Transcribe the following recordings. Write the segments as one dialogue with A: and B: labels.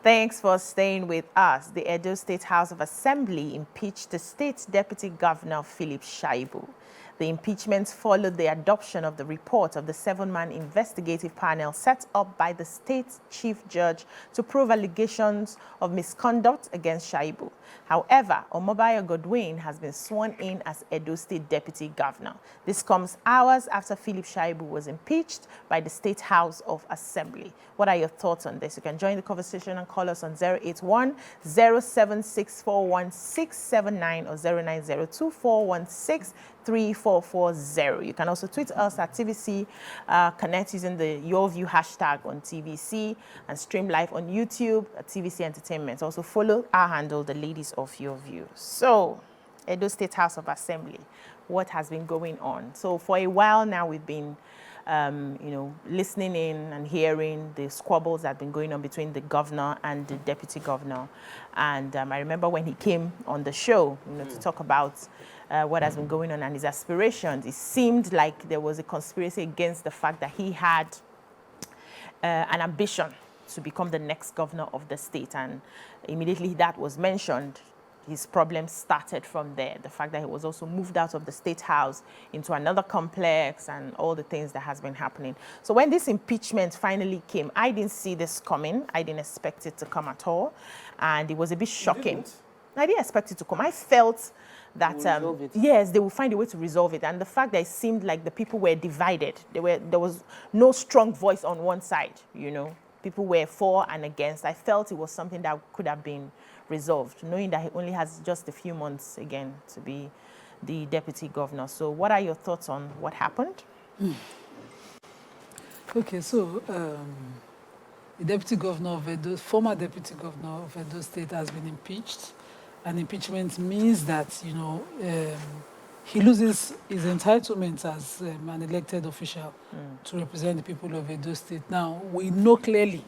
A: Thanks for staying with us. The Edo State House of Assembly impeached the state's Deputy Governor, Philip Shaibu. The impeachment followed the adoption of the report of the 7-man investigative panel set up by the state's chief judge to prove allegations of misconduct against Shaibu. However, Omonuwa Godwin has been sworn in as Edo State Deputy Governor. This comes hours after Philip Shaibu was impeached by the State House of Assembly. What are your thoughts on this? You can join the conversation and call us on 081 07641 or 0902 3440. You can also tweet us at TVC Connect using the Your View hashtag on TVC and stream live on YouTube at TVC Entertainment. Also follow our handle, the Ladies of Your View. So, Edo State House of Assembly, what has been going on? So for a while now, we've been listening in and hearing the squabbles that have been going on between the governor and the deputy governor. And I remember when he came on the show, to talk about what has been going on and his aspirations, it seemed like there was a conspiracy against the fact that he had an ambition to become the next governor of the state. And immediately that was mentioned, his problems started from there. The fact that he was also moved out of the state house into another complex and all the things that has been happening. So when this impeachment finally came, I didn't see this coming. I didn't expect it to come at all. And it was a bit shocking. I didn't expect it to come. I felt that, yes, they will find a way to resolve it. And the fact that it seemed like the people were divided. There was no strong voice on one side, People were for and against. I felt it was something that could have been resolved, knowing that he only has just a few months again to be the deputy governor. So what are your thoughts on what happened?
B: Okay, so the deputy governor of Edo, former deputy governor of Edo State has been impeached. And impeachment means that, he loses his entitlement as an elected official to represent the people of Edo State. Now, we know clearly,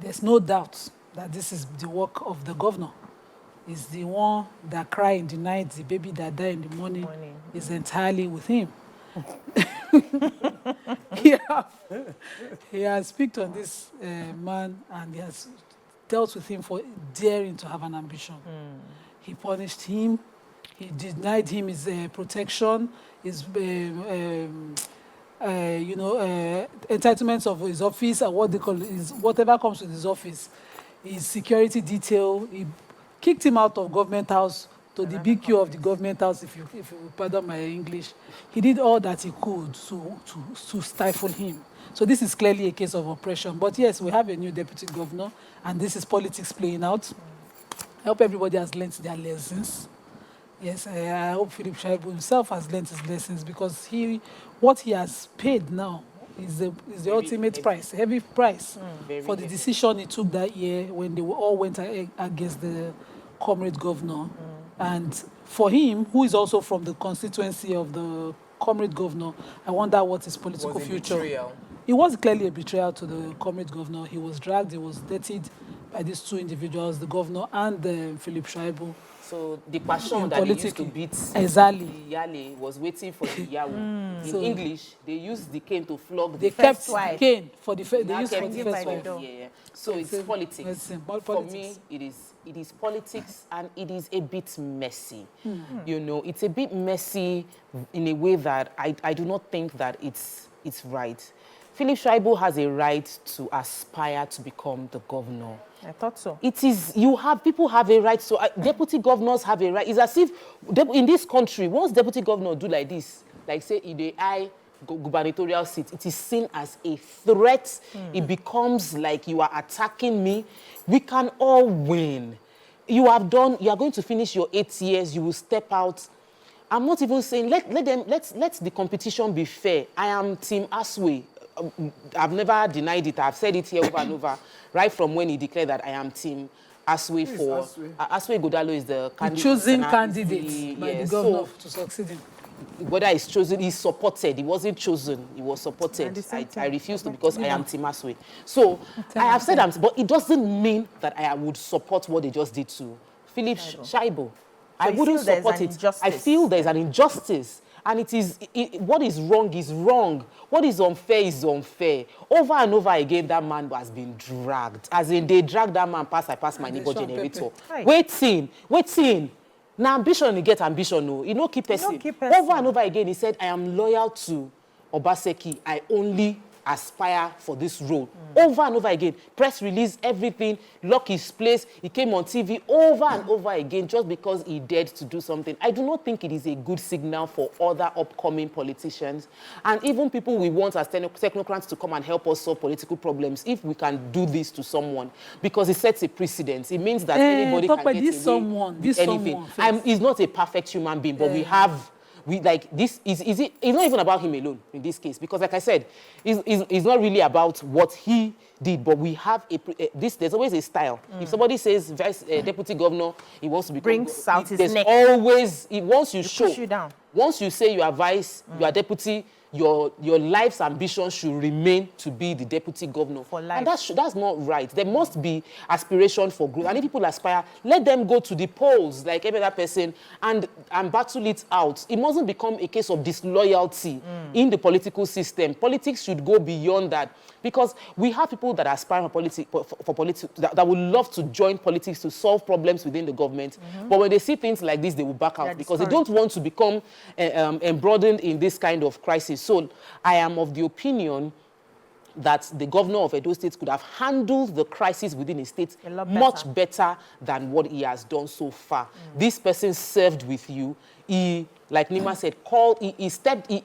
B: there's no doubt that this is the work of the governor. Is the one that cried in the night, the baby that died in the morning is entirely with him. He has picked on this man and he has dealt with him for daring to have an ambition. He punished him. He denied him his protection, his entitlements of his office, or what they call his, whatever comes with his office, his security detail. He kicked him out of government house to the BQ of the government house, if you pardon my English. He did all that he could to stifle him. So this is clearly a case of oppression. But yes, we have a new deputy governor, and this is politics playing out. I hope everybody has learned their lessons. Yes, I hope Philip Shaibu himself has learned his lessons, because what he has paid now is the ultimate price, heavy price for the decision he took that year when they all went against the comrade governor. And for him, who is also from the constituency of the comrade governor, I wonder what his political future. Betrayal. It was clearly a betrayal to the comrade governor. He was dragged, he was dirtied by these two individuals, the governor and Philip Shaibu.
C: So the passion that they used to beat
B: exactly.
C: the Yale was waiting for the Yawu. In English, they used the cane to flog
B: the first wife. They kept the cane for the first wife.
C: Yeah. So it's politics. For me, it is politics, and it is a bit messy. It's a bit messy in a way that I do not think that it's right. Philip Shaibu has a right to aspire to become the governor.
A: I thought so.
C: People have a right, so deputy governors have a right. It's as if in this country, once deputy governor do like this, like say in the gubernatorial seat, it is seen as a threat. It becomes like you are attacking me. We can all win. You are going to finish your 8 years, you will step out. I'm not even saying, let the competition be fair. I am Team Aswe. I've never denied it. I've said it here over and over, right from when he declared that I am Team Aswe for... Aswe Godalo is the candidate.
B: Chosen candidate by the governor to succeed him.
C: Whether he's chosen, he's supported. He wasn't chosen, he was supported. I refuse to, because I am Team Aswe. So I have said that, but it doesn't mean that I would support what they just did to Philip Shaibu. I wouldn't support it. I feel there's an injustice. And what is wrong is wrong. What is unfair is unfair. Over and over again, that man has been dragged. As in, they dragged that man I pass my neighbor generator. Waiting. Now ambition, you get ambition, no. You know, keep person. Over and over again, he said, I am loyal to Obaseki. I only aspire for this role. Over and over again. Press release, everything, lock his place. He came on TV over and over again just because he dared to do something. I do not think it is a good signal for other upcoming politicians and even people we want as technocrats to come and help us solve political problems if we can do this to someone, because it sets a precedent. It means that anybody can get anything. He's not a perfect human being, but it's not even about him alone in this case, because like I said, it's not really about what he did, but we have there's always a style. If somebody says deputy governor, he wants to become,
A: brings out his neck.
C: Always, once you show,
A: push you down.
C: Once you say you are vice, you are deputy, your life's ambition should remain to be the deputy governor. For life. And that's not right. There must be aspiration for growth. And if people aspire, let them go to the polls like every other person and battle it out. It mustn't become a case of disloyalty in the political system. Politics should go beyond that, because we have people that aspire for politics that would love to join politics to solve problems within the government. But when they see things like this, they will back out because they don't want to become embroidered in this kind of crisis. So I am of the opinion that the governor of Edo State could have handled the crisis within his state much better than what he has done so far. This person served with you. He, like Nima said,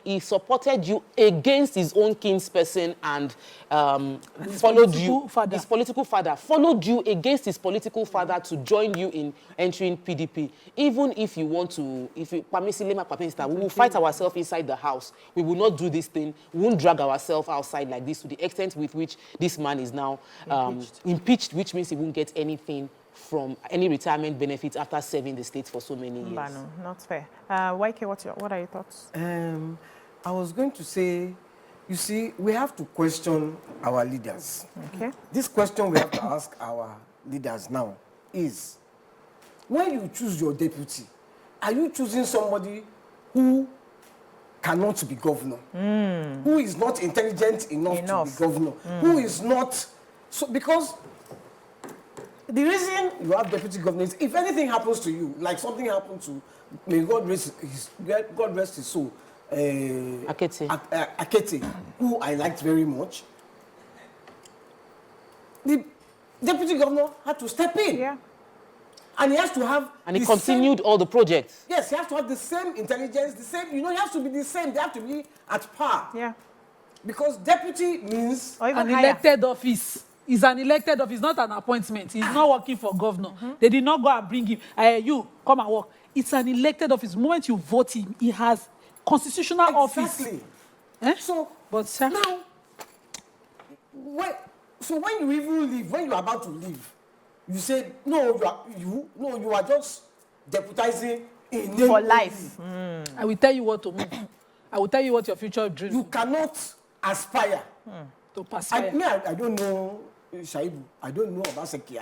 C: he supported you against his own kinsperson and followed you. His political father followed you against his political father to join you in entering PDP. Even if you want to, we will fight ourselves inside the house. We will not do this thing. We won't drag ourselves outside like this to the extent with which this man is now impeached, which means he won't get anything from any retirement benefits after serving the state for so many years.
A: No, not fair. YK, what are your thoughts?
D: I was going to say, you see, we have to question our leaders.
A: Okay.
D: This question we have to ask our leaders now is, when you choose your deputy, are you choosing somebody who cannot be governor, who is not intelligent enough to be governor, who is not... So, because the reason you have deputy governors, if anything happens to you, like something happened to, may God rest his soul, Akete, who I liked very much, the deputy governor had to step in.
A: Yeah.
D: And he has to have...
C: And he continued all the projects.
D: Yes, he has to have the same intelligence, the same, he has to be the same, they have to be at par.
A: Yeah.
D: Because deputy means...
B: An elected office. It's an elected office, not an appointment. He's not working for governor. They did not go and bring him. You, come and work. It's an elected office. The moment you vote him, he has constitutional office.
D: So,
B: but sir,
D: now, when you even leave, when you are about to leave, you say, you are just deputizing in name
A: for life.
B: I will tell you what to move. I will tell you what your future dream.
D: You cannot aspire.
B: To perspire.
D: I don't know Shaibu. I don't know Obaseki.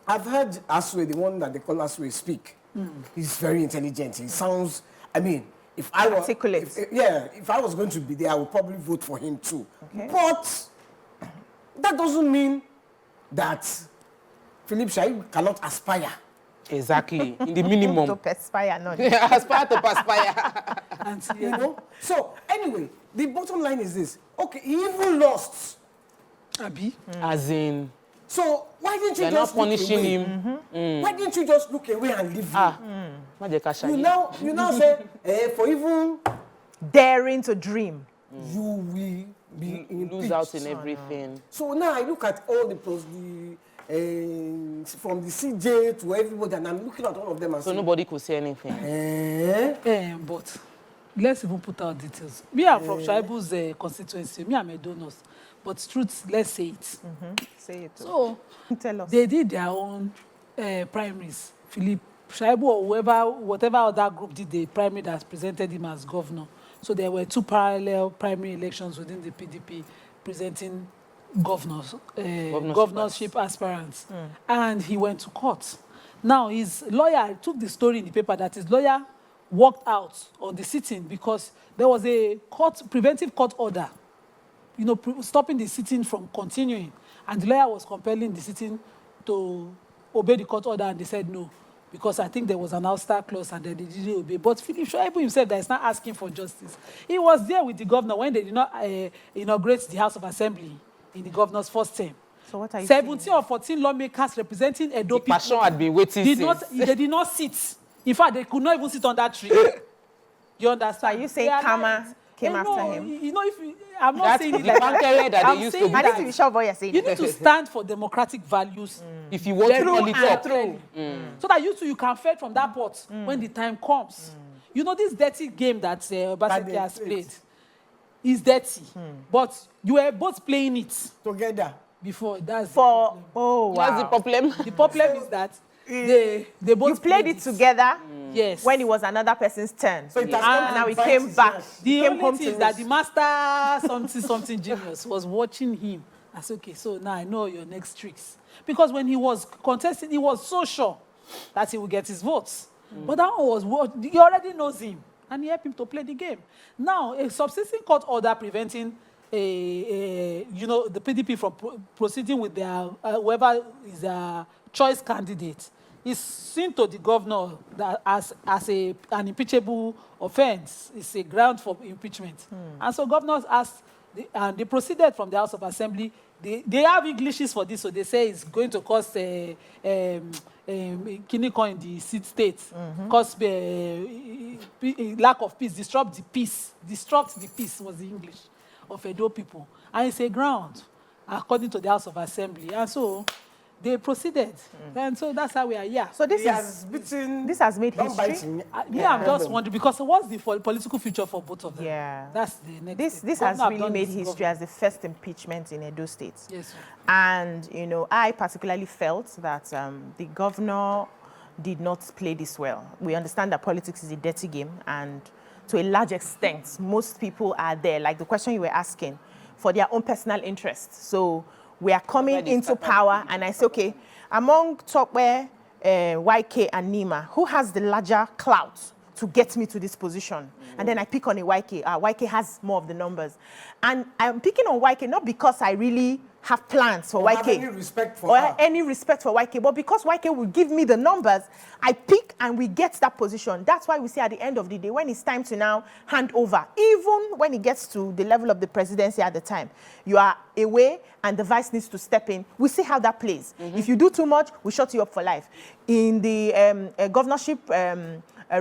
D: I've heard Aswe, the one that they call Aswe, speak. He's very intelligent. He sounds, if I was... Articulate. If I was going to be there, I would probably vote for him too. Okay. But that doesn't mean that Philip Shaibu cannot aspire.
C: Exactly. In the minimum.
A: To perspire, not.
C: Aspire to perspire.
D: So, anyway, the bottom line is this. Okay, he even lost.
B: Abi?
C: As in...
D: So, why didn't you just
C: not punishing him?
D: Why didn't you just look away and leave him? You now say, for even...
A: daring to dream.
D: You will be
C: lose out in everything.
D: So now I look at all from the CJ to everybody, and I'm looking at all of them and
C: so nobody could say anything.
B: But let's even put out details. Me, I'm from Shaibu's constituency. Me, I'm a donor. But truth, let's say it.
A: Say it.
B: So
A: tell us.
B: They did their own primaries. Philip Shaibu or whatever other group did the primary that presented him as governor. So there were 2 parallel primary elections within the PDP presenting governorship aspirants. And he went to court. Now, his lawyer took the story in the paper that his lawyer walked out on the sitting because there was a preventive court order, stopping the sitting from continuing. And the lawyer was compelling the sitting to obey the court order, and they said no, because I think there was an ouster clause and they didn't obey. But Philip Shuaibu himself that is not asking for justice. He was there with the governor when they did not inaugurate the House of Assembly in the governor's first term.
A: So what are you
B: 17
A: saying?
B: or 14 lawmakers representing Edo people.
C: Passion had been waiting
B: They did not sit. In fact, they could not even sit on that tree. You understand?
A: So are you saying Kama came after him?
B: I'm not saying it
C: the
B: like
C: bankere that
B: I'm
C: they used
B: saying
C: to
A: I
B: that
A: need to be sure what you're saying.
B: you need to stand for democratic values.
C: if you want to
B: Through
C: call it
B: and
C: up.
B: through. So that you can fed from that pot when the time comes. This dirty game that Obaseki has played is dirty. But you were both playing it
D: Together.
B: before. That's
A: For wow.
C: That's the problem.
B: the problem is that they both
A: You played it together
B: Yes.
A: when it was another person's turn.
D: So it has
A: and
D: come
A: now
D: to
A: he
D: bite
A: came
D: his
A: back.
D: ass.
B: The
A: Came
B: only
A: home
B: thing
A: to
B: is that the master something genius was watching him. I said, okay, so now I know your next tricks. Because when he was contesting, he was so sure that he would get his votes. But that one was what he already knows him, and he helped him to play the game. Now, a subsisting court order preventing the PDP from proceeding with their whoever is their choice candidate is seen to the governor that as an impeachable offense. It's a ground for impeachment. And so governors asked, and they proceeded from the House of Assembly. They have Englishes for this, so they say it's going to cause Kiniko in the seat states, cause lack of peace, disrupt the peace was the English of Edo people. And it's a ground, according to the House of Assembly. And so they proceeded. And so that's how we are here.
A: So
D: He has beaten.
A: this has made
D: Don't bite
A: history.
D: him.
B: I'm just wondering, because what's the political future for both of them?
A: Yeah.
B: That's the next
A: This
B: step.
A: this has
B: Governor have
A: really
B: done
A: made
B: this
A: history as the first impeachment in Edo State.
B: Yes, sir.
A: And, I particularly felt that the governor did not play this well. We understand that politics is a dirty game, and to a large extent, most people are there, like the question you were asking, for their own personal interests. So we are coming into power, and I say, okay, among Tokwe, YK, and Nima, who has the larger clout to get me to this position? And then I pick on a YK. YK has more of the numbers. And I'm picking on YK not because I really have plans for YK.
D: Have any respect for her.
A: Any respect for YK, but because YK will give me the numbers, I pick and we get that position. That's why we say at the end of the day, when it's time to now hand over, even when it gets to the level of the presidency at the time, you are away and the vice needs to step in. We see how that plays. If you do too much, we shut you up for life. In the governorship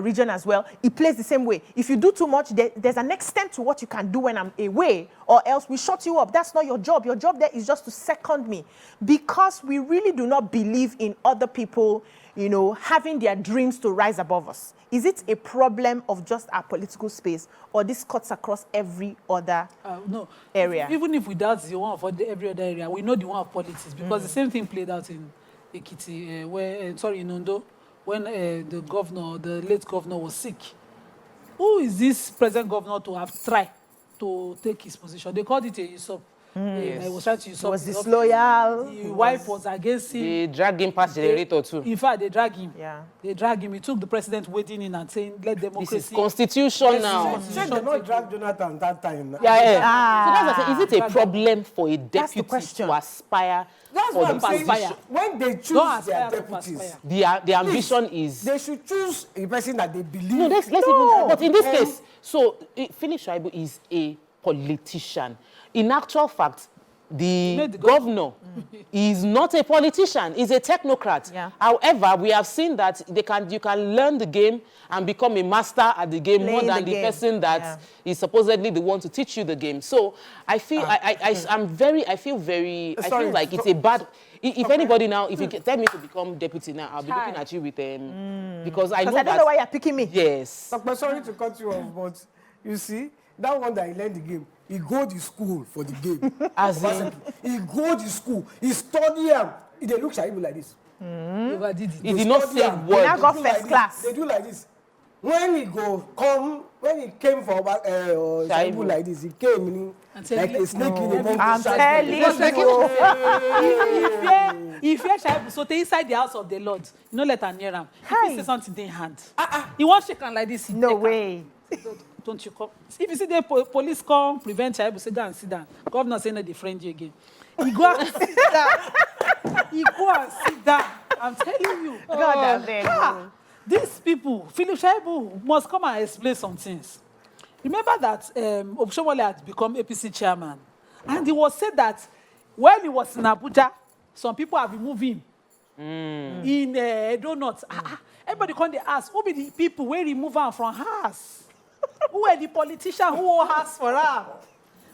A: region as well, it plays the same way. If you do too much, there's an extent to what you can do when I'm away, or else we shut you up. That's not your job. Your job there is just to second me, because we really do not believe in other people, having their dreams to rise above us. Is it a problem of just our political space, or this cuts across every other
B: No.
A: area?
B: Even if we doubt the one of every other area, we know the one of politics, because the same thing played out in Ekiti, in Ondo, when the late governor was sick. Who is this present governor to have tried to take his position? They called it a usurp. He was trying to usurp.
A: He was
B: his office.
A: disloyal.
B: His wife was against him.
C: They drag him past generator too.
B: In fact, they drag him.
A: Yeah.
B: They drag him. He took the president wading in and saying, let democracy.
C: This is constitution now.
D: Say they not drag Jonathan that time.
C: Yeah. So that's what I say. Is it a problem for a
A: the
C: deputy
A: question.
C: to aspire
D: That's
C: for
D: what
C: the
D: I'm saying.
B: aspire.
D: When they
B: Don't
D: choose
B: aspire
D: their
B: to
D: deputies,
B: aspire.
C: The ambition is
D: they should choose a person that they believe.
C: no. Let's even. But in this case, so Philip Shuaibu is a politician. In actual fact, the governor is not a politician. He's a technocrat.
A: Yeah.
C: However, we have seen that you can learn the game and become a master at the game more
A: Playing
C: than
A: the
C: the
A: game.
C: person that is supposedly the one to teach you the game. So I feel I feel like it's a bad. If anybody now, if you tell me to become deputy now, I'll be looking at you with because I know
A: Because I don't know why you're picking me.
C: Yes.
D: But sorry to cut you off, but you see, that one that he learned the game, he go to school for the game.
C: As in,
D: He go to school, he study him. He dey look Shaibu like this.
B: Overdid it.
C: he did not say a
A: He now
C: word.
A: got
D: They do like
A: first
D: this.
A: class.
D: They do like this. When he came for Shaibu like this, he came
B: And said,
D: like a snake in a monkey.
A: I'm
D: shag.
A: telling
D: He was like,
A: you.
B: If you Shaibu, so they inside the house of the Lord, you know, let her near him. If
A: Hi.
B: you say something in hand, he won't shake hand like this. he
A: No
B: take am.
A: way.
B: Don't you come? If you see the police come, prevent Shaibu, say down, sit down. Governor say no, they friend you again. He go and sit down. He go and sit down. I'm telling you.
A: God, I beg you.
B: These people, Philip Shaibu must come and explain some things. Remember that Oshomole had become APC chairman, and it was said that when he was in Abuja, some people have removed him in Edo State. Everybody come dey ask, who be the people wey remove am from house? Who are the politicians who hold house for her?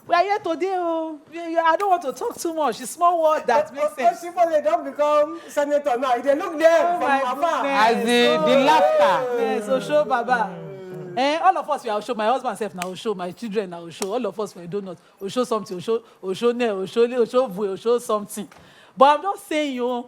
B: We are here today. Oh. I don't want to talk too much. It's small word that makes sense.
D: People, they don't become senator now. They look there
B: Oh my
D: from afar.
C: As the laughter.
B: Yes, Osho Baba. All of us, we are Osho. My husband self now Osho. My children now Osho. All of us, we do not Osho something. Osho ne, Osho Vue, Osho something. But I'm just saying,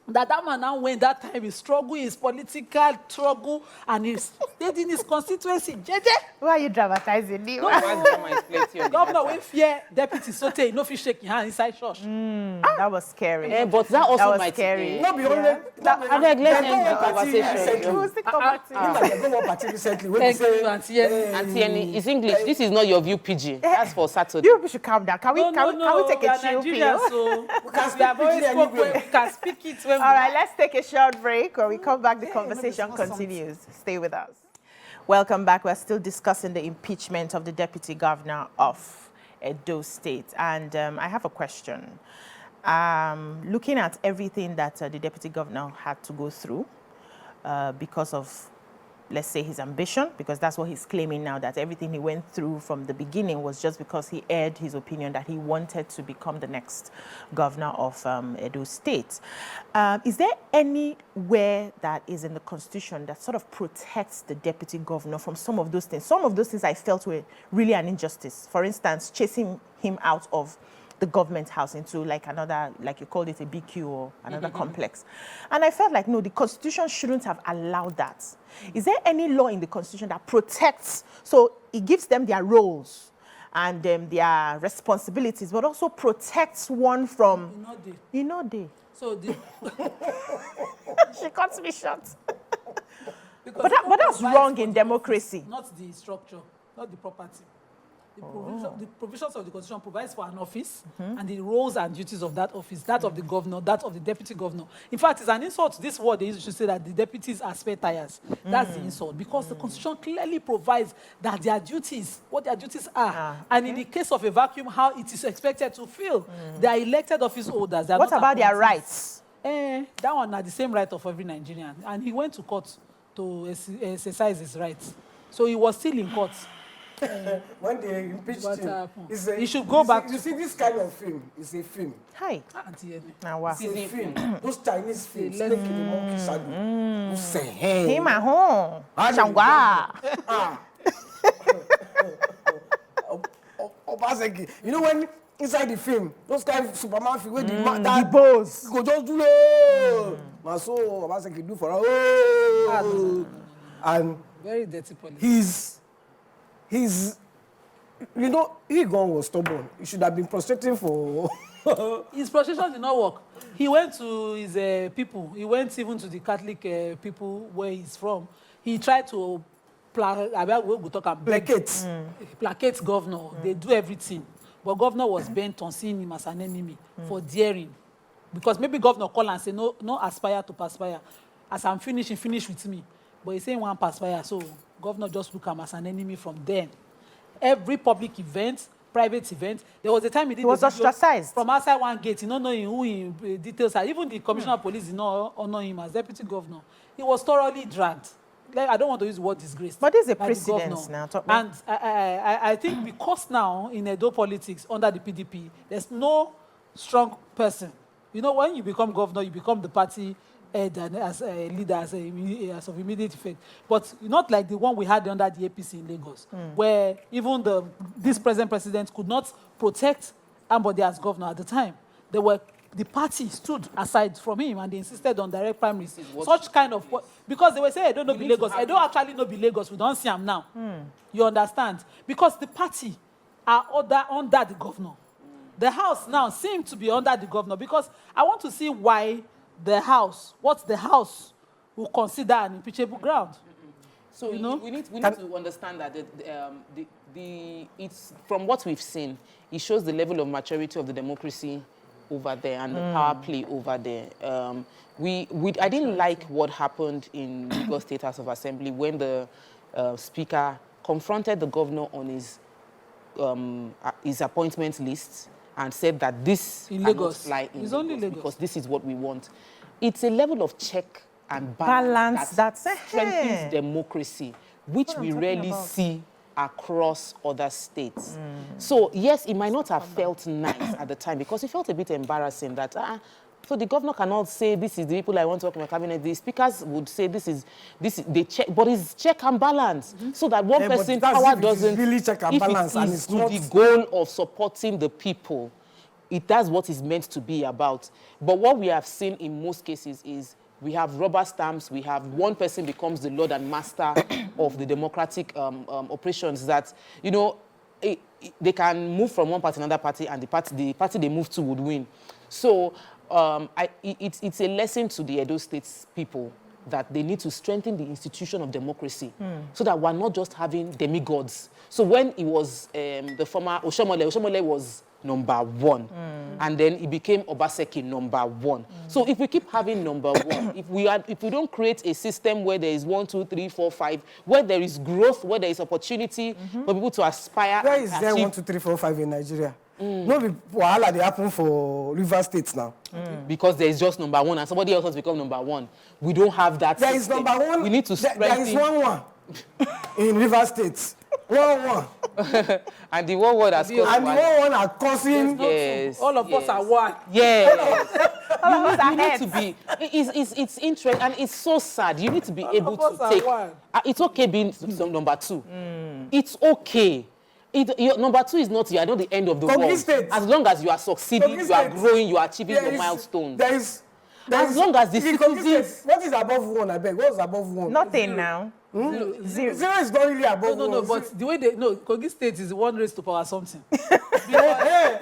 B: that man now went that time, his struggle, his political struggle, and he stayed in his constituency. Jeje.
A: Why are you dramatizing me?
B: Governor, we fear deputy Sote, no fish shaking hand inside church.
A: That was scary.
C: But that also
A: was
C: might
A: scary.
D: No, be only.
C: I beg, let's end the conversation.
A: Who's the committee?
D: They go one party recently. When
B: Thank
D: they
B: you, Auntie Yenny.
C: Auntie Yenny, it's English. This is not your view pidgin. That's for Saturday.
A: You people should calm down. Can we take
B: we
A: a
B: are
A: chill
B: Nigerians,
A: pill?
B: so
D: we can
B: we
D: speak
B: have always
D: pidgin
B: spoke
D: anywhere.
B: when we can speak it when
A: All right, let's take a short break. When we come back, the conversation continues. Stay with us. Welcome back. We're still discussing the impeachment of the deputy governor of Edo State. And I have a question. Looking at everything that the deputy governor had to go through because of, let's say, his ambition, because that's what he's claiming now, that everything he went through from the beginning was just because he aired his opinion that he wanted to become the next governor of Edo State. Is there anywhere that is in the Constitution that sort of protects the deputy governor from some of those things? Some of those things I felt were really an injustice. For instance, chasing him out of the government house into like another, like you called it, a BQ or another complex. And I felt like, no, the Constitution shouldn't have allowed that. Is there any law in the Constitution that protects, so it gives them their roles and their responsibilities, but also protects one from, So she cuts me short. But that's wrong in democracy.
B: Not the structure, not the property. The provisions of the Constitution provides for an office and the roles and duties of that office, that of the governor, that of the deputy governor. In fact, it's an insult to this word. They used to say that the deputies are spare tires. That's the insult, because the Constitution clearly provides that their duties, what their duties are, and in the case of a vacuum, how it is expected to fill. They are elected office holders.
A: What about their rights?
B: That one are the same right of every Nigerian. And he went to court to exercise his rights. So he was still in court.
D: When they impeached him,
B: he should go back.
D: You see, this kind of film is a film.
A: Hi. Now what?
D: It's a film. Those Chinese films, Snake in the Monkey Shadow. Who say, hey.
A: Him at home. Shangwa.
D: Obaseki. You know when inside the film, those kind of Superman film, where the
A: boss
D: go just do it. So Obaseki do for and
B: very dirty police.
D: He's, Egon was stubborn. He should have been prostrating for.
B: His prostration did not work. He went to his people. He went even to the Catholic people where he's from. He tried to placate governor. They do everything. But governor was bent on seeing him as an enemy for daring. Because maybe governor call and say, no aspire to perspire. As I'm finishing, finish with me. But he's saying one perspire, so governor just look him as an enemy from then. Every public event, private event, there was a time he
A: was ostracized.
B: From outside one gate, not knowing who in details are. Even the commissioner of police did not honor him as deputy governor. He was thoroughly dragged. Like, I don't want to use the word disgrace.
A: But there's a precedence now.
B: And I think because now in Edo politics, under the PDP, there's no strong person. When you become governor, you become the party head and as a leader, as of immediate effect. But not like the one we had under the APC in Lagos, where even this present president could not protect Ambode as governor at the time. The party stood aside from him and they insisted on direct primaries. Such kind of, because they were saying, I don't know be Lagos. I don't actually know be Lagos. We don't see him now. You understand? Because the party are under the governor. the House now seems to be under the governor, because I want to see why what the House will consider an impeachable ground.
C: So
B: You know?
C: we need to understand that it's from what we've seen, it shows the level of maturity of the democracy over there and the power play over there. I didn't like what happened in Edo State House of Assembly when the Speaker confronted the governor on his appointment list and said that this
B: In
C: cannot
B: Lagos.
C: fly in
B: It's only Lagos.
C: because this is what we want. It's a level of check and
A: Balance
C: that
A: that's
C: strengthens democracy, which
A: What I'm
C: we
A: talking
C: rarely
A: about.
C: see across other states. So yes, it might not have felt nice at the time because it felt a bit embarrassing that so the governor cannot say this is the people I want to work in my cabinet. The speakers would say this is they check, but it's check and balance so that one
D: but
C: person
D: that's
C: power
D: if it is
C: doesn't.
D: really check and
C: if
D: balance
C: it
D: and
C: is
D: it's
C: to
D: not-
C: the goal of supporting the people, that's what it's meant to be about. But what we have seen in most cases is we have rubber stamps. We have one person becomes the lord and master of the democratic operations that, you know, they can move from one party to another party and the party they move to would win. So it's a lesson to the Edo State people that they need to strengthen the institution of democracy so that we're not just having demigods. So when it was the former Oshomole was number one, and then it became Obaseki number one. So if we keep having number one, if we don't create a system where there is 1, 2, 3, 4, 5, where there is growth, where there is opportunity for people to aspire,
D: Where
C: and
D: is there
C: achieve-
D: 1, 2, 3, 4, 5 in Nigeria? No be wahala they happen for River State now.
C: because there is just number one and somebody else has become number one. We don't have that
D: There is
C: system.
D: number one.
C: We need to strengthen.
D: There is 1-1 in River State. 1-1.
C: And the one word has caused
D: And the
C: one.
D: 1-1 are causing.
C: Yes.
B: All of us
C: yes.
B: are one.
C: Yes.
A: All of us are
C: You need
A: heads.
C: to be. It's interesting and it's so sad. You need to be able
B: of us
C: to
B: are
C: take.
B: one.
C: It's okay being some number two. It's okay. Your number two is not. You are not the end of the
D: Kogi
C: world.
D: State.
C: As long as you are succeeding,
D: Kogi
C: you are
D: State.
C: growing, you are achieving
D: There
C: your
D: is-
C: milestones.
D: There is.
C: As long as the
D: in Kogi
C: citizens-
D: State, what is above 1, I beg? What is above 1?
A: Nothing now.
D: Zero is not really above
B: No,
D: 1.
B: but the way Kogi State is 1 raised to power something.
C: The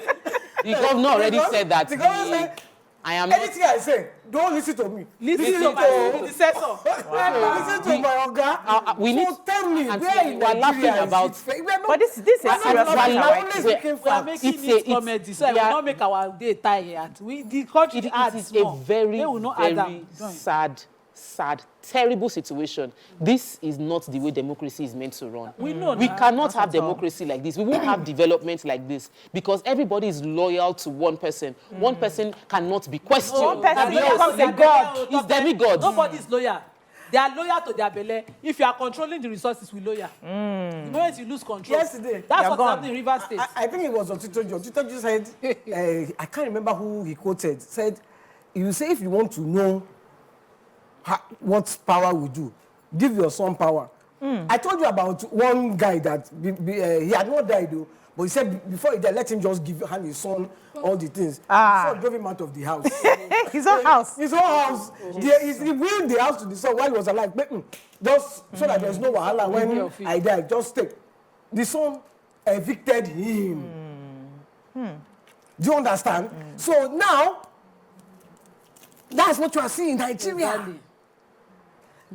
C: governor already said that.
D: The governor said,
C: I am not.
D: anything I say, don't listen to me.
B: Listen to my predecessor.
D: Listen to my oga.
C: We
D: So
C: need.
D: tell me,
C: and
D: where in
C: we are laughing
D: Nigeria
C: about.
D: is it fair? We are not-
A: But this is
D: we are
A: a serious
D: not-
A: matter,
D: we are
A: right?
D: only
C: We are-
D: speaking
B: We are
D: facts.
B: making
C: It's
B: it
C: a-
B: comedy, so I
C: we
B: will
C: are-
B: not make our day tired. The country
C: It
B: adds
C: is a
B: more.
C: very,
B: They will not add
C: very
B: them. Join.
C: sad, terrible situation. This is not the way democracy is meant to run.
B: We know
C: We
B: now.
C: cannot have democracy like this. We won't have development like this because everybody is loyal to one person. One person cannot be questioned.
A: One person
C: Nobody else
A: becomes a
C: is-
A: god.
C: He's demigod.
B: Nobody is loyal. They are loyal to their belly. If you are controlling the resources, we loyal. The moment you lose control,
D: Yesterday,
B: that's
A: you're
B: what's
A: gone.
B: happening in River State.
D: I think it was Otitojo. Otitojo said, I can't remember who he quoted, said, you say if you want to know what power will do, give your son power. I told you about one guy that he had not died though, but he said before he died, let him just hand his son all the things. So drove him out of the house.
A: His own house.
D: His own house. He willed the house to the son while he was alive. Just so that there's no wahala when I died. Just take. The son evicted him. Do you understand? So now, that's what you are seeing in Nigeria.
B: Exactly.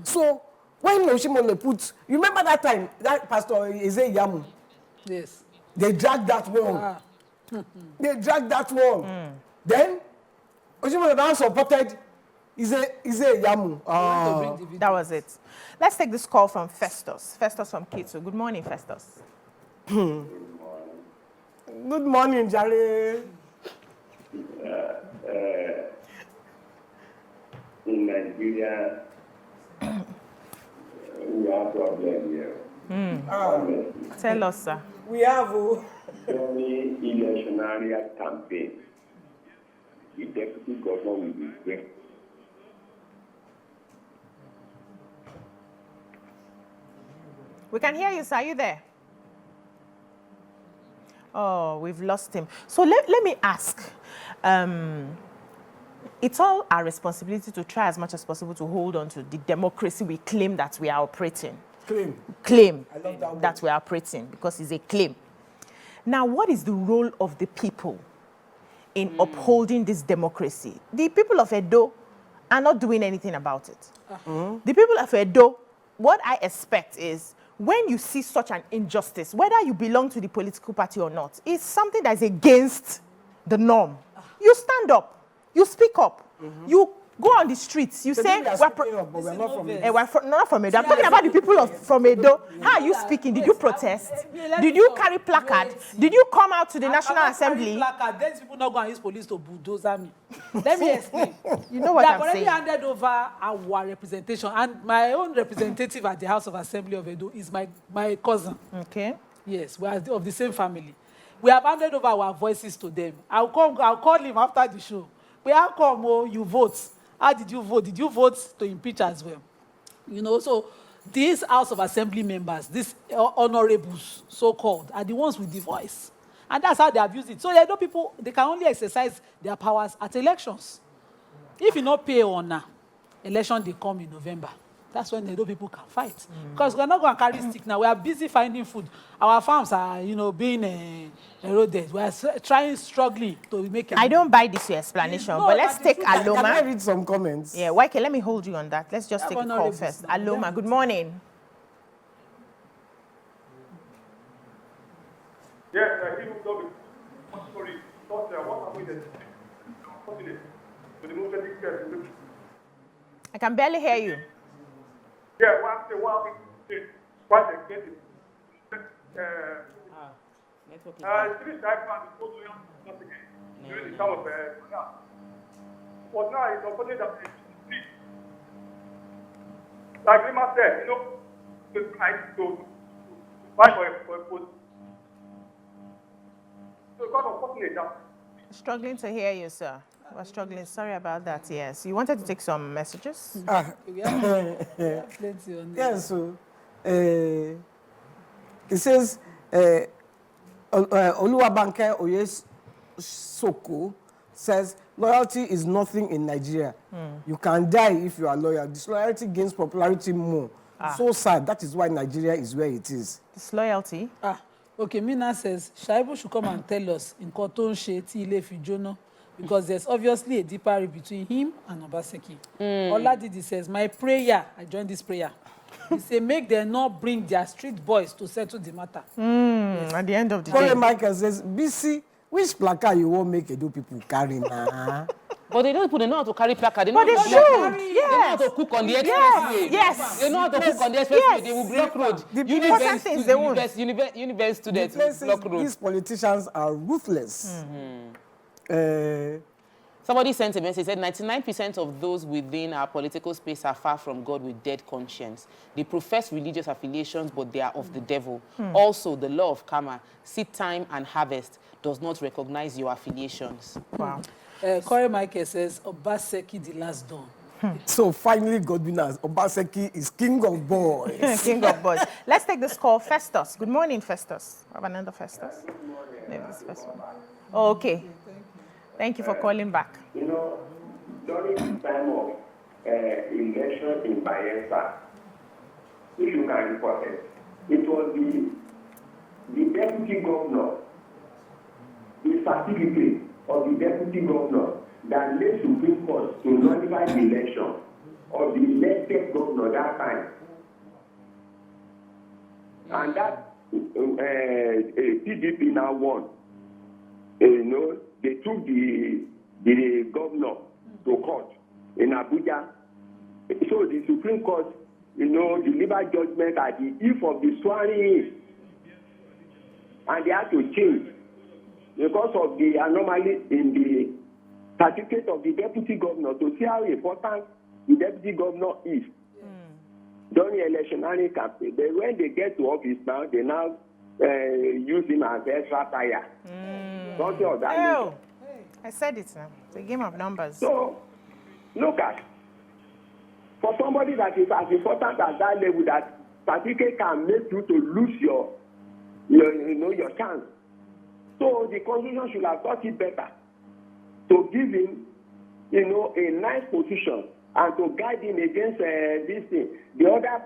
D: So when Oshimole put, you remember that time, that Pastor Eze Yamu,
B: Yes.
D: they dragged that one. They dragged that one. Then Oshimole now supported Eze Yamu.
A: That was it. Let's take this call from Festus. Festus from Kitsu. Good morning, Festus.
D: Good morning, Jare.
E: In Nigeria, we have problem here.
A: Tell us, sir.
D: We have
E: During electionary campaign, the deputy governor will be great.
A: We can hear you, sir. Are you there? Oh, we've lost him. So let me ask. It's all our responsibility to try as much as possible to hold on to the democracy we claim that we are operating. Claim
D: I love that
A: that we are operating because it's a claim. Now, what is the role of the people in upholding this democracy. The people of Edo are not doing anything about it. The people of Edo, what I expect is when you see such an injustice, whether you belong to the political party or not, it's something that is against the norm. You stand up, you speak up, you go on the streets, you say,
D: we're not from Edo.
A: we're not from Edo. I'm talking about the people from Edo. How are you speaking? Did you protest? Did you carry placard? Did you come out to the National Assembly?
B: Then people not going to use police to bulldoze me. Let me explain.
A: You know what
B: They
A: I'm
B: have already
A: saying?
B: handed over our representation, and my own representative at the House of Assembly of Edo is my cousin.
A: Okay.
B: Yes, we are of the same family. We have handed over our voices to them. I'll call him after the show. But how come you vote? How did you vote? Did you vote to impeach as well? You know, so these House of Assembly members, these honorables, so-called, are the ones with the voice. And that's how they have used it. So Edo people, they can only exercise their powers at elections. If you not pay honor, election they come in November. That's when Edo people can fight. Because we're not going to carry stick now. We are busy finding food. Our farms are, being eroded. We are struggling to make it.
A: I don't buy this your explanation,
B: No,
A: but let's
B: but
A: take
B: the truth is-
D: Can I
A: Aloma.
D: read some comments?
A: Yeah, YK, let me hold you on that. Let's just
B: Yeah,
A: take a call
B: honorables
A: first.
B: now.
A: Aloma, good morning.
F: Yes, he will not be. Sorry, what happened is unfortunate. So the movement is
A: I can barely hear you.
F: yeah, what happened? Quite expensive. Three times and supposed to not again during the time of but now it's unfortunate that it's like Rima said, to try to fight for a post. So it's quite unfortunate that.
A: Struggling to hear you, sir. We're struggling. Sorry about that. Yes. You wanted to take some messages?
B: We have plenty on this.
D: Yeah, so it says Oluwabanke Oyes Soko says loyalty is nothing in Nigeria. You can die if you are loyal. Disloyalty gains popularity more. So sad. That is why Nigeria is where it is.
A: Disloyalty.
B: Okay, Mina says, Shaibu should come and tell us in Koton Sheti Ile Fijono, because there's obviously a deeper rift between him and Obaseki. Oladidi says, my prayer, I joined this prayer, he say, make them not bring their street boys to settle the matter.
A: At the end of the
D: Corey
A: day.
D: Michael says, BC, which placard you won't make Edo people carry now?
C: But they don't know how to carry placard. They
A: But
C: know
A: they
C: how to
A: should.
C: They know how to cook on the expressway.
A: Yes.
C: They know how to cook on the expressway.
A: Yes.
C: They will block road.
A: The important things they won't.
C: University students will
D: Places,
C: block road.
D: these politicians are ruthless.
C: Somebody sent a message, said 99% of those within our political space are far from God with dead conscience. They profess religious affiliations, but they are of the devil. Also, the law of karma, seed time and harvest, does not recognize your affiliations.
A: Wow.
B: Corey Michael says, Obaseki the last dawn.
D: So finally, Godwin Obaseki is king of boys.
A: King of boys. Let's take this call. Festus. Good morning, Festus. We have another Festus. Maybe this first one. Oh, okay. Thank you for calling back.
E: During the time of election in Bayelsa, if you can report it was the deputy governor, the certificate of the deputy governor that led Supreme Court to nullify the election of the elected governor that time. And that PDP now won. They took the governor to court in Abuja. So the Supreme Court, delivered judgment at the eve of the swearing-in. And they had to change because of the anomaly in the certificate of the deputy governor to see how important the deputy governor is during electionary campaign. Then when they get to office now, they now use him as extra tire. Something of that nature.
A: I said it now. It's a game of numbers.
E: So, look at, for somebody that is as important at that level, that certificate can make you to lose your chance. So the Constitution should have thought it better to give him, a nice position and to guide him against this thing. The other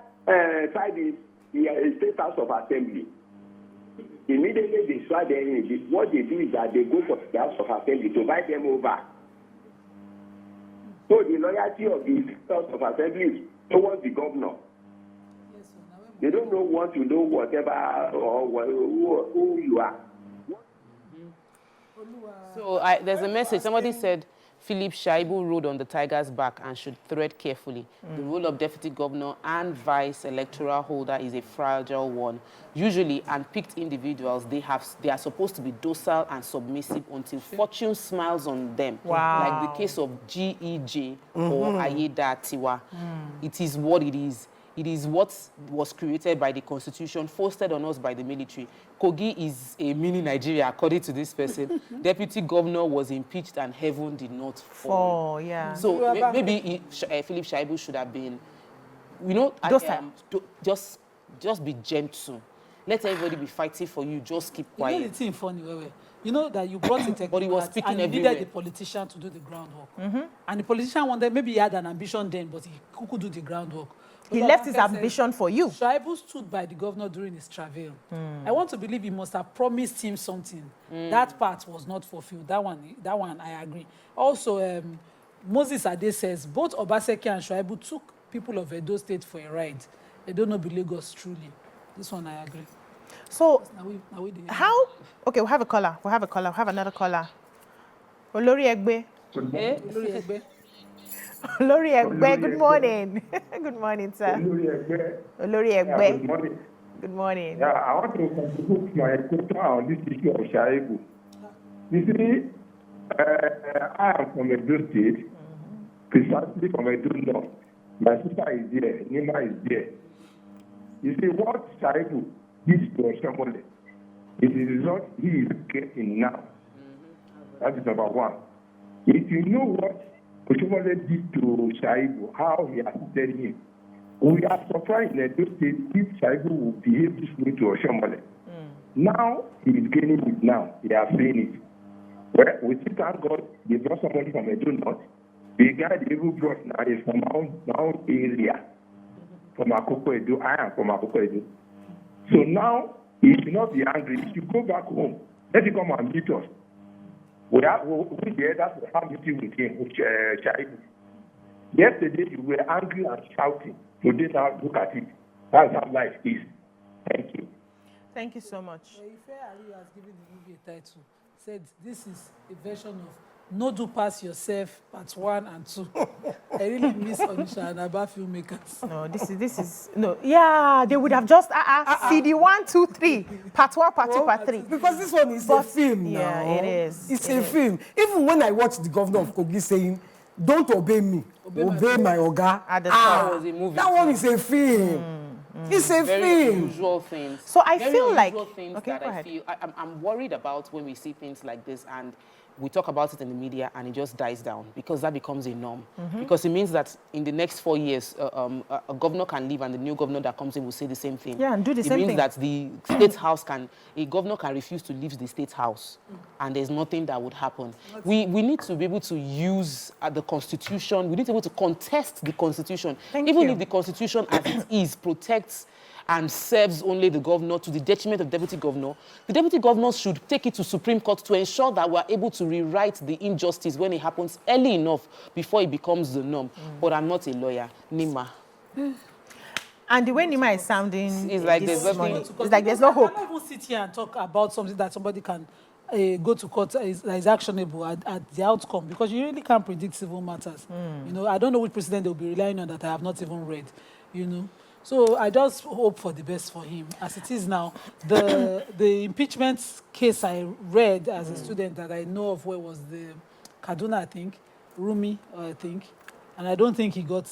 E: side is the State House of Assembly. immediately they swear them in, what they do is that they go for the House of Assembly to invite them over. So the loyalty of the House of Assembly is towards the governor. They don't know want to know whatever or who you are.
C: So there's a message. Somebody said Philip Shaibu rode on the tiger's back and should tread carefully. The role of deputy governor and vice electoral holder is a fragile one. Usually, unpicked individuals, they are supposed to be docile and submissive until fortune smiles on them.
A: Wow.
C: Like the case of GEJ or Ayeda Tiwa. It is what it is. It is what was created by the Constitution, foisted on us by the military. Kogi is a mini Nigeria, according to this person. Deputy governor was impeached and heaven did not fall.
A: Yeah.
C: So maybe Philip Shaibu should have been, you know, just be gentle. Let everybody be fighting for you. Just keep quiet.
B: You know the thing funny, you know that you brought in technical,
C: but he was speaking
B: and you
C: everywhere.
B: needed the politician to do the groundwork. And the politician wanted, maybe he had an ambition then, but he could do the groundwork.
A: He left his ambition for you.
B: Shaibu stood by the governor during his travail. I want to believe he must have promised him something. That part was not fulfilled. That one, I agree. Also, Moses Ade says, both Obaseki and Shuaibu took people of Edo State for a ride. They don't know the Lagos truly. This one, I agree.
A: So,
B: now we
A: how? Okay, we'll have a caller. We'll have another caller. Olori Egbe. Olori Egbe, good morning. Good morning, sir. Olori Egbe.
F: Good morning.
A: Good morning.
F: Yeah, I want to contribute my quota on this issue of Shaibu. You see, I am from Edo State, precisely from Edo North. My sister is there, Nima is there. You see, what Shaibu did to Oshomole is the result he is getting now. That is number one. If you know what Oshomole did to Shaibu, how he assisted him, we are surprised in Edo State if Shaibu will behave this way to Oshomole. Now, he is gaining it now. He has seen it. Well, we still thank God they brought somebody from Edo North. The guy they even brought now is from my own area. From Akoko Edo. I am from Akoko Edo. So now, he should not be angry. He should go back home. Let him come and meet us. We the others will have meeting with him, with Shaibu. Yesterday, you were angry and shouting. Today, now look at it. That's how life is. Thank you.
A: Thank you so much.
B: Ife Ali has given the movie a title. Said this is a version of No Do Pass Yourself, part 1 and 2. I really miss Onisha and Aba filmmakers.
A: No, this is no. Yeah, they would have just CD 1, 2, 3, part 1, part 2, part 3.
D: Because this one is a film now.
A: Yeah, it is.
D: It's a film. Even when I watched the governor of Kogi saying, "Don't obey me, obey my oga."
A: At the time.
C: Was a movie.
D: That one is a film. It's a
C: Very
D: film.
C: unusual things.
A: So I
C: Very
A: feel like
C: unusual things
A: okay,
C: that
A: go
C: I
A: ahead.
C: feel I'm worried about when we see things like this and we talk about it in the media and it just dies down because that becomes a norm. Because it means that in the next 4 years, a governor can leave and the new governor that comes in will say the same thing.
A: Yeah, and do the same thing.
C: It means that the state house a governor can refuse to leave the state house and there's nothing that would happen. We need to be able to use the Constitution. We need to be able to contest the Constitution. Even if the Constitution as it is protects and serves only the governor to the detriment of the deputy governor should take it to Supreme Court to ensure that we're able to rewrite the injustice when it happens early enough before it becomes the norm. But I'm not a lawyer. Nima.
A: And the way Nima is sounding,
C: It's like there's nothing.
A: it's like there's no hope.
B: I cannot even sit here and talk about something that somebody can go to court that is actionable at the outcome because you really can't predict civil matters. You know, I don't know which precedent they'll be relying on that I have not even read. You know. So I just hope for the best for him. As it is now, the impeachment case I read as a student that I know of where was the Kaduna, I think, Rumi, I think. And I don't think he got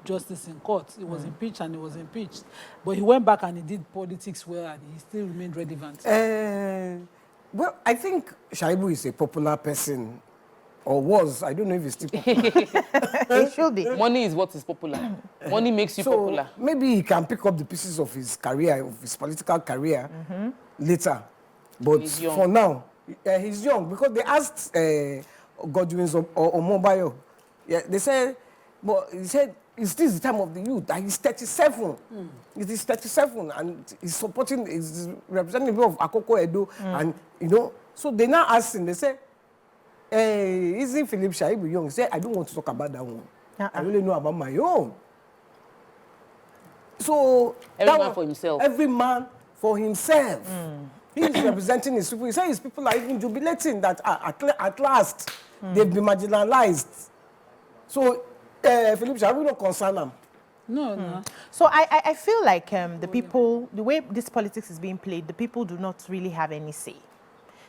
B: justice in court. He was impeached and he was impeached. But he went back and he did politics well and he still remained relevant.
D: Well, I think Shaibu is a popular person. Or was. I don't know if he's still popular.
A: It should be.
C: Money is what is popular. Money makes you popular.
D: Maybe he can pick up the pieces of his career, of his political career later. But for now, he's young. Because they asked Godwin Obaseki, yeah, they said, but he said is this the time of the youth? And he's 37. It is 37, and he's supporting, he's representative of Akoko Edo, and you know. So they now ask him. They say, isn't Philip Shaibu young? He said, I don't want to talk about that one. I really know about my own. So
C: Every man for himself.
D: Every man for himself. He is representing his people. He said his people are even jubilating that at last they've been marginalized. So Philip Shaibu not concern them.
B: No.
A: So I feel like the people, the way this politics is being played, the people do not really have any say.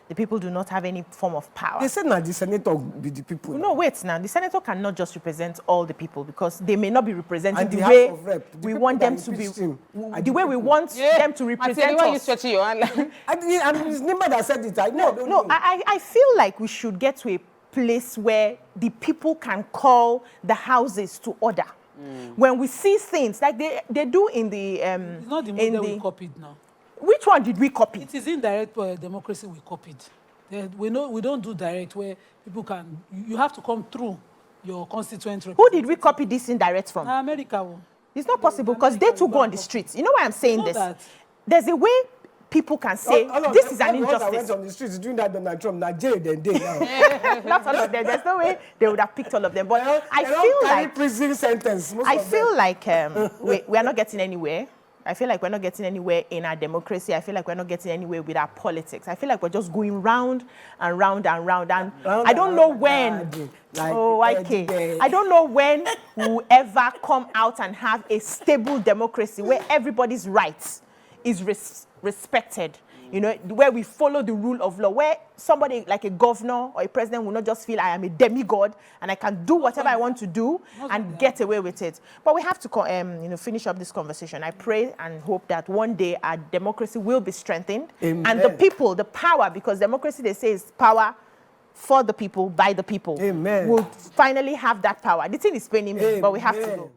A: The people do not have any form of power.
D: They said now the senator be the people.
A: No, wait now. The senator cannot just represent all the people because they may not be representing
D: And
A: the
D: the
A: way
D: House of Rep, the
A: we
D: people
A: want them
D: that
A: to be,
D: impeached him,
A: the way we want them to represent
C: Why you
A: us.
C: stretching your hand?
D: And it's Nima that said it. I know.
A: No, I feel like we should get to a place where the people can call the houses to order. When we see things like they do in the
B: It's not the model we copied now.
A: which one did we copy?
B: It is indirect democracy we copied. We don't do direct where people can. You have to come through your constituent.
A: Who did we copy this indirect from?
B: America.
A: It's not possible because they too go on the streets. You know why I'm saying
B: know
A: this?
B: that.
A: There's a way people can say this is an
D: I went
A: injustice.
D: on the streets doing that Donald Trump. Now jail then day now.
A: Not all of them. There's no way they would have picked all of them. But I
D: They don't
A: feel
D: carry
A: like
D: prison sentence. Most
A: I
D: of them.
A: feel like we are not getting anywhere. I feel like we're not getting anywhere in our democracy. I feel like we're not getting anywhere with our politics. I feel like we're just going round and round and round. And I don't know when. I don't know when we'll ever come out and have a stable democracy where everybody's rights is respected. You know, where we follow the rule of law, where somebody like a governor or a president will not just feel I am a demigod and I can do whatever I want to do and get away with it. But we have to, finish up this conversation. I pray and hope that one day our democracy will be strengthened.
D: Amen.
A: And the people, the power, because democracy, they say, is power for the people, by the people.
D: Amen.
A: Will finally have that power. The thing is paining me, but we have to go.